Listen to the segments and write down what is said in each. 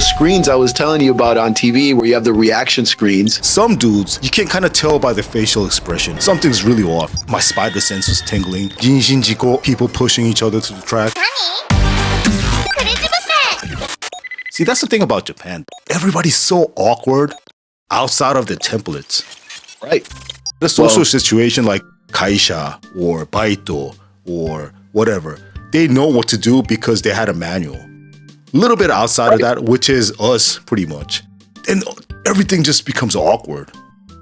those screens I was telling you about on TV where you have the reaction screens. Some dudes, you can kind of tell by the facial expression. Something's really off. My spider sense was tingling. Jinsin Jiko, people pushing each other to the track. See, that's the thing about Japan. Everybody's so awkward outside of the templates. Right. The social situation like kaisha or baito or whatever, they know what to do because they had a manual. A little bit outside of that, which is us pretty much. And everything just becomes awkward.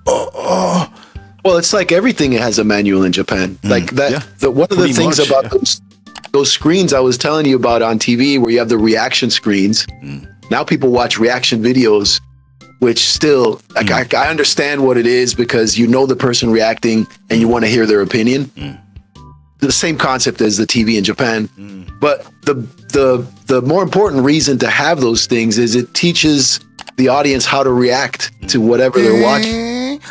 Well, it's like everything has a manual in Japan. Like that. Yeah, one of the pretty things much, about those screens I was telling you about on TV where you have the reaction screens. Now people watch reaction videos, which still, like I understand what it is because you know the person reacting and you want to hear their opinion. The same concept as the TV in Japan. But the more important reason to have those things is it teaches the audience how to react to whatever they're watching.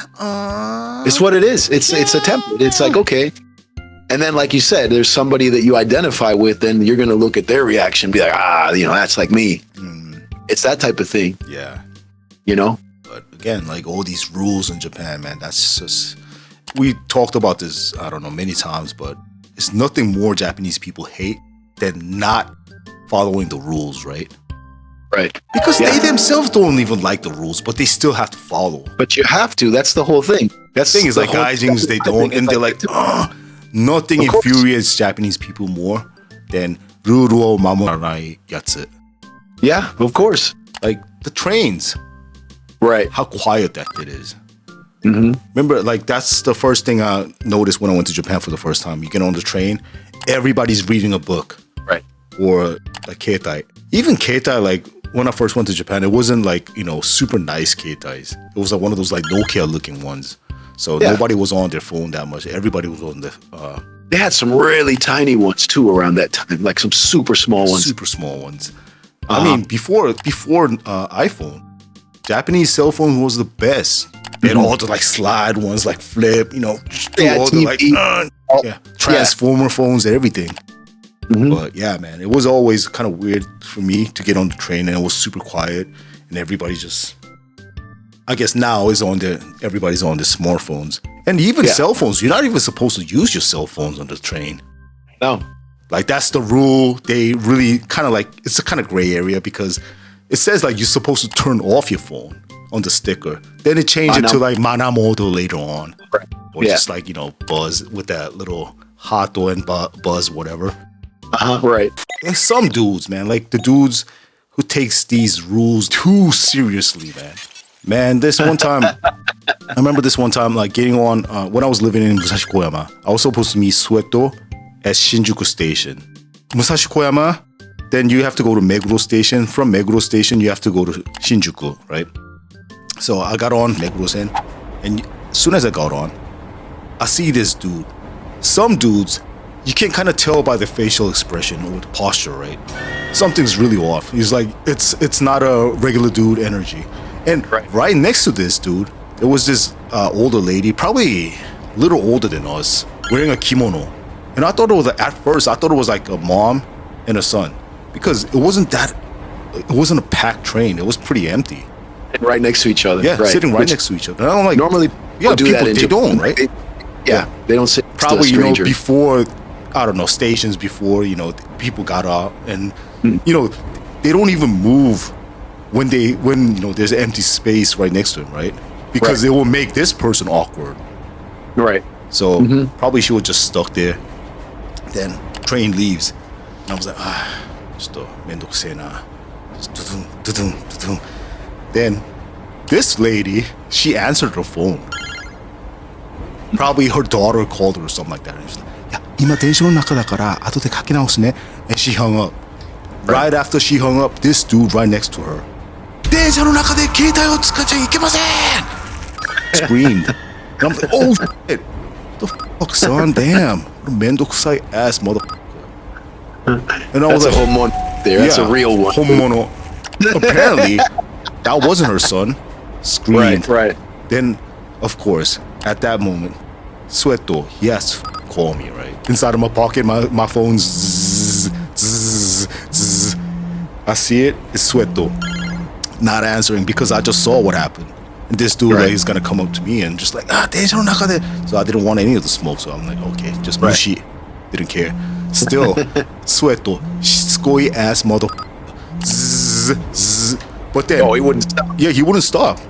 It's what it is. It's a template. It's like, okay. And then, like you said, there's somebody that you identify with, and you're going to look at their reaction and be like, that's like me. It's that type of thing. Yeah. You know? But again, like all these rules in Japan, man, that's just... We talked about this, I don't know, many times, but it's nothing more Japanese people hate than not following the rules, right? Right. Because they themselves don't even like the rules, but they still have to follow. But you have to. That's the whole thing. That's the thing is, like, gaijins, they don't, and they're like, nothing infuriates Japanese people more than ruru wo mamoranai yatsu. Yeah, of course. Like, the trains. Right. How quiet that it is. Remember, like, that's the first thing I noticed when I went to Japan for the first time. You get on the train, everybody's reading a book. Right. Or, like, keitai. Even keitai, like, when I first went to Japan, it wasn't, like, super nice keitais. It was, like, one of those, like, Nokia-looking ones. So nobody was on their phone that much. Everybody was on the... They had some really tiny ones, too, around that time. Like, some super small ones. Super small ones. I mean, before iPhone, Japanese cell phone was the best. They had all the like slide ones, like flip, all the like transformer phones and everything. But yeah, man, it was always kind of weird for me to get on the train, and it was super quiet, and everybody just, I guess now everybody's on their smartphones, and even cell phones. You're not even supposed to use your cell phones on the train. No. Like, that's the rule. They really kind of like, it's a kind of gray area because it says like you're supposed to turn off your phone on the sticker. Then it changed it to like mana mode later on. Right. Or just like, buzz with that little hato and buzz, whatever. Right. There's some dudes, man, like the dudes who takes these rules too seriously, man. Man, this one time, I remember this one time, like getting on, when I was living in Musashi Koyama, I was supposed to meet Sueto at Shinjuku Station. Musashi Koyama, then you have to go to Meguro Station. From Meguro Station, you have to go to Shinjuku, right? So I got on Meguro-sen, and as soon as I got on, I see this dude. Some dudes, you can kind of tell by the facial expression or the posture, right? Something's really off. He's like, it's not a regular dude energy. And right next to this dude, there was this older lady, probably a little older than us, wearing a kimono. And I thought it was, at first, I thought it was like a mom and a son. Because it wasn't a packed train. It was pretty empty. And right next to each other. Yeah, sitting right next to each other. And I'm like, normally do do that in they Japan. don't, right? They don't sit next probably, to a stranger. Before, I don't know, stations before, people got out. And, they don't even move when there's an empty space right next to him, right? Because it will make this person awkward. Right. So probably she was just stuck there. Then train leaves. And I was like, just mendokusei na. Then this lady, she answered her phone. Probably her daughter called her or something like that. And she's like, 今電車の中だから後でかけ直すね. And she hung up. Right after she hung up, this dude right next to her. 電車の中で携帯を使っちゃいけません! Screamed. And I'm like, oh shit. The fuck, son? Damn. What a mendokusai ass motherfucker. And I was That's like, a Honmono there. That's a real one. Honmono. Apparently, that wasn't her son. Screamed. Right. Then, of course, at that moment, Sueto, he has to call me, right? Inside of my pocket, my phone's zzz, zzz, zzz. I see it, it's Sueto. not answering because I just saw what happened. And this dude like, is gonna come up to me and just like,電車の中で. So I didn't want any of the smoke, so I'm like, okay, just mushi. Didn't care. Still, Sweato, しつこい ass mother. But then, he wouldn't stop. Yeah, he wouldn't stop.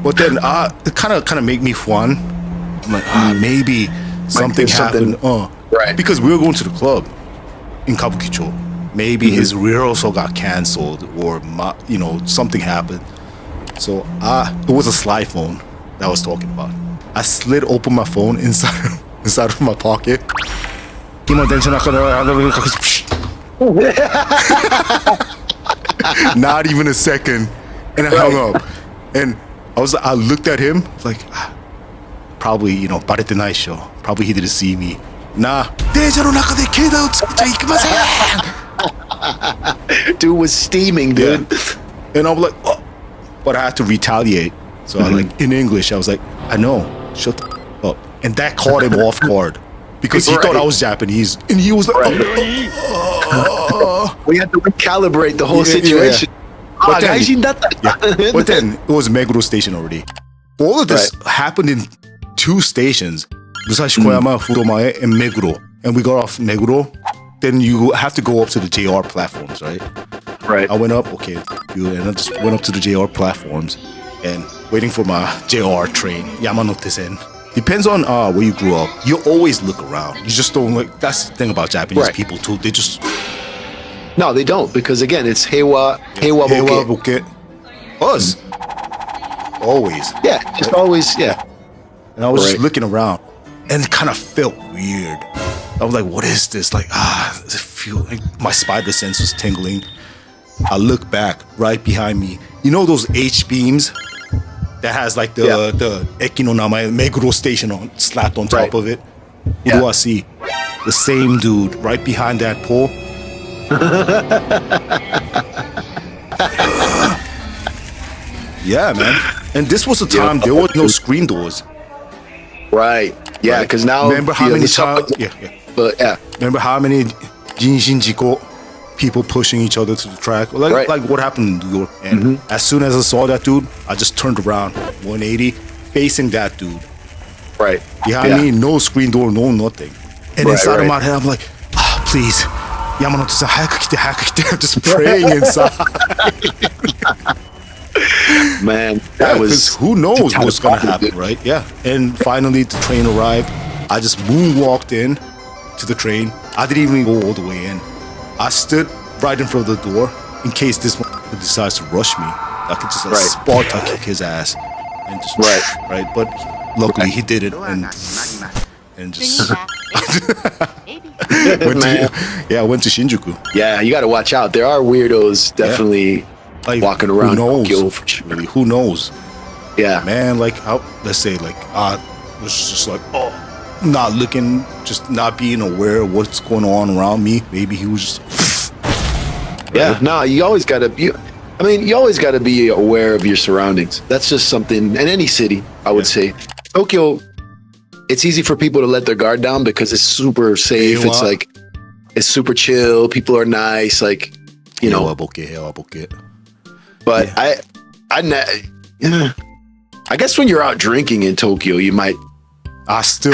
But then, it kind of made me fun. I'm like, maybe something happened. Right. Because we were going to the club in Kabukicho. Maybe his rehearsal got canceled, or something happened. So it was a slide phone that I was talking about. I slid open my phone inside of my pocket. Not even a second, and I hung up. And I looked at him like, probably barete nai sho. Probably he didn't see me. Nah. Dude was steaming, dude. Yeah. And I'm like, oh. But I had to retaliate. So I like in English, I was like, I know, shut the up. And that caught him off guard because he thought I was Japanese, and he was like, we had to recalibrate the whole situation. But then it was Meguro Station already. All of this happened in 2 stations, Musashi Koyama, Fudomae, and Meguro. And we got off Meguro. Then you have to go up to the JR platforms, right? Right. I went up, and I just went up to the JR platforms and waiting for my JR train, Yamanote-sen. Depends on where you grew up. You always look around. You just don't like. That's the thing about Japanese people too. They just. No, they don't, because again, it's heiwa boke. Us. Always. Yeah, just always, yeah. And I was just looking around, and it kind of felt weird. I was like, what is this? Like, does it feel like my spider sense was tingling? I look back right behind me. You know those H-beams that has like the Eki no namae, Meguro Station slapped on top of it? What do I see? The same dude right behind that pole. Yeah, man. And this was a time there was no screen doors. Right. Yeah, because now remember how many times? But remember how many Jishin Jiko people pushing each other to the track? Like what happened in New York. And as soon as I saw that dude, I just turned around 180, facing that dude. Right. Behind me, no screen door, no nothing. And inside of my head, I'm like, please, Yamanote-san, hayakukite. I'm just praying inside. Man, that was who knows what's gonna happen, right? Yeah. And finally the train arrived. I just moonwalked in to the train. I didn't even go all the way in. I stood right in front of the door in case this one decides to rush me. I could just Sparta kick his ass and just right. But luckily he did it and just went to Shinjuku. Yeah, you got to watch out. There are weirdos definitely walking around Tokyo for sure. Really, who knows? Yeah, man. Like, let's say, like, was just like, not looking, just not being aware of what's going on around me. Maybe he was just. No, you always got to. You always got to be aware of your surroundings. That's just something in any city, I would say. Tokyo, it's easy for people to let their guard down because it's super safe. It's like, it's super chill. People are nice. Like, you know. But I guess when you're out drinking in Tokyo, you might. I still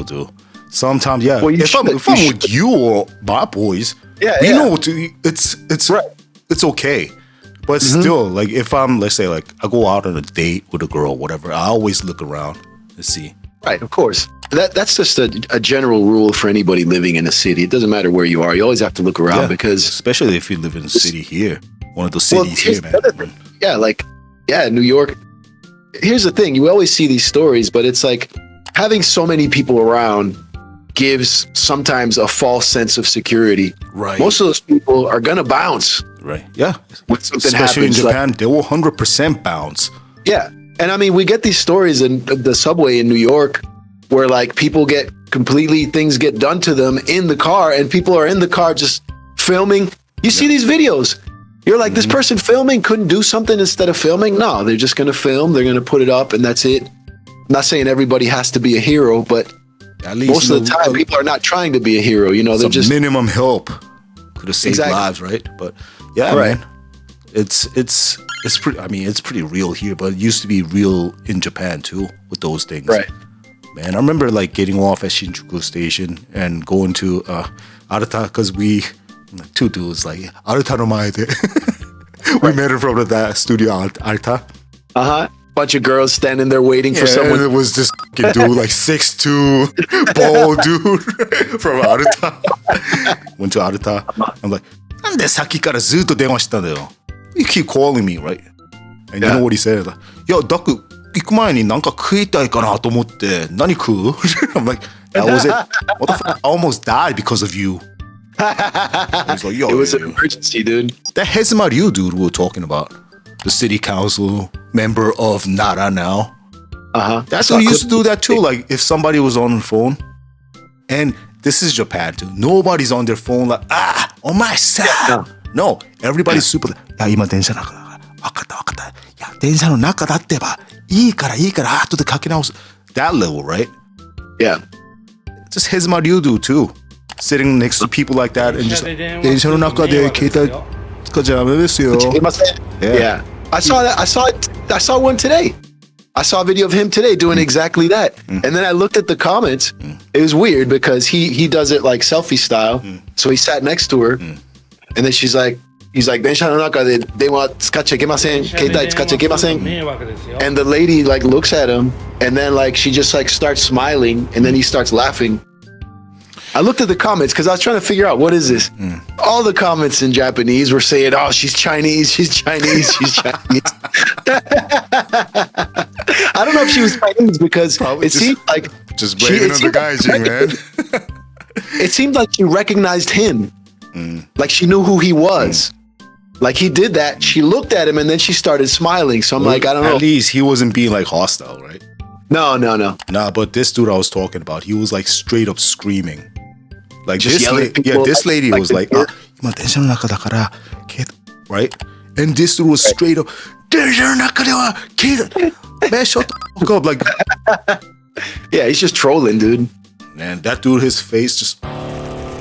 do. Sometimes, yeah. Well, if I'm with you or my boys, you know, it's okay. But still, like, if I'm, let's say, like, I go out on a date with a girl, or whatever, I always look around and see. Right, of course. That's just a general rule for anybody living in a city. It doesn't matter where you are. You always have to look around because... Especially if you live in a city here. One of those cities here, man. Yeah, New York. Here's the thing. You always see these stories, but it's like having so many people around gives sometimes a false sense of security. Right. Most of those people are going to bounce. Right. Yeah. When something Especially happens, in Japan, they will 100% bounce. Yeah. And I mean, we get these stories in the subway in New York where like people get things get done to them in the car and people are in the car just filming. You see these videos. You're like, this person filming couldn't do something instead of filming? No, they're just going to film. They're going to put it up and that's it. I'm not saying everybody has to be a hero, but at least most of the time people are not trying to be a hero. You know, they're just minimum help could have saved lives, right? But yeah, man. It's pretty. I mean, it's pretty real here, but it used to be real in Japan too with those things. Right. Man, I remember like getting off at Shinjuku Station and going to Arata because two dudes like Arata no mae de. We met in front of that studio Arata. Bunch of girls standing there waiting for someone. And it was this fucking dude, like 6'2", bald dude from Arata. Went to Arata. I'm like, なんでさっきからずっと電話してたんだよ. You keep calling me, right? And you know what he said? Like, Yo, ダク、行く前になんか食いたいかなと思って、何食う? I'm like, that was it. What the fuck? I almost died because of you. Like, Yo, it was an emergency, dude. That Hezima Ryu dude we were talking about. The city council member of Nara now. That's who used to do that too. Like if somebody was on the phone, and this is Japan too. Nobody's on their phone like omae-san. No, everybody's super. いや今電車の中だから分かった分かった。いや電車の中だってばいいから後でかけ直す。That level, right? Yeah. Just Hezima Ryu dude too, sitting next to people like that and just 電車の中で携帯使っちゃダメですよ。Yeah. I saw that. I saw one today. I saw a video of him today doing exactly that. And then I looked at the comments. It was weird because he does it like selfie style. So he sat next to her, and then he's like, 電車の中で電話使っちゃいけません。携帯使っちゃいけません。And the lady like looks at him, and then like she just like starts smiling, and then he starts laughing. I looked at the comments because I was trying to figure out what is this. All the comments in Japanese were saying, "Oh, she's Chinese, she's Chinese, she's Chinese." I don't know if she was Chinese because it seemed like just blaming on the gaijin, man. It seemed like she recognized him, like she knew who he was. Like he did that. She looked at him and then she started smiling. So I'm like, I don't know. At least he wasn't being like hostile, right? No. Nah, but this dude I was talking about, he was like straight up screaming. Like just this lady was like, right? And this dude was straight up, man, shut the fuck up. Like, yeah, he's just trolling, dude. Man, that dude, his face just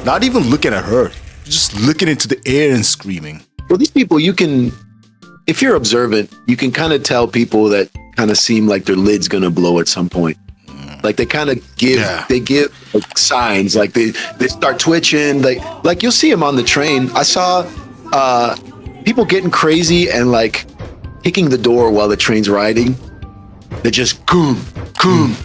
not even looking at her, just looking into the air and screaming. Well, these people, you can, if you're observant, you can kind of tell people that kind of seem like their lid's gonna blow at some point. Like they kind of give, they give like, signs, like they start twitching. Like you'll see them on the train. I saw people getting crazy and like kicking the door while the train's riding. They just coom, and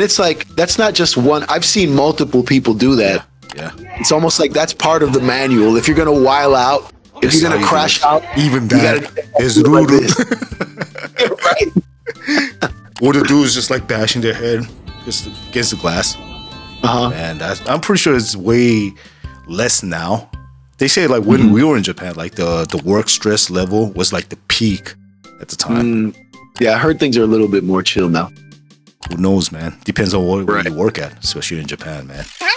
it's like that's not just one. I've seen multiple people do that. Yeah. It's almost like that's part of the manual. If you're gonna while out, if you're gonna crash out, even that is rude. Right. Or the dudes just like bashing their head just against the glass. Man, I'm pretty sure it's way less now. They say like when we were in Japan, like the work stress level was like the peak at the time. Yeah, I heard things are a little bit more chill now. Who knows, man? Depends on where you work at, especially in Japan, man. Nani?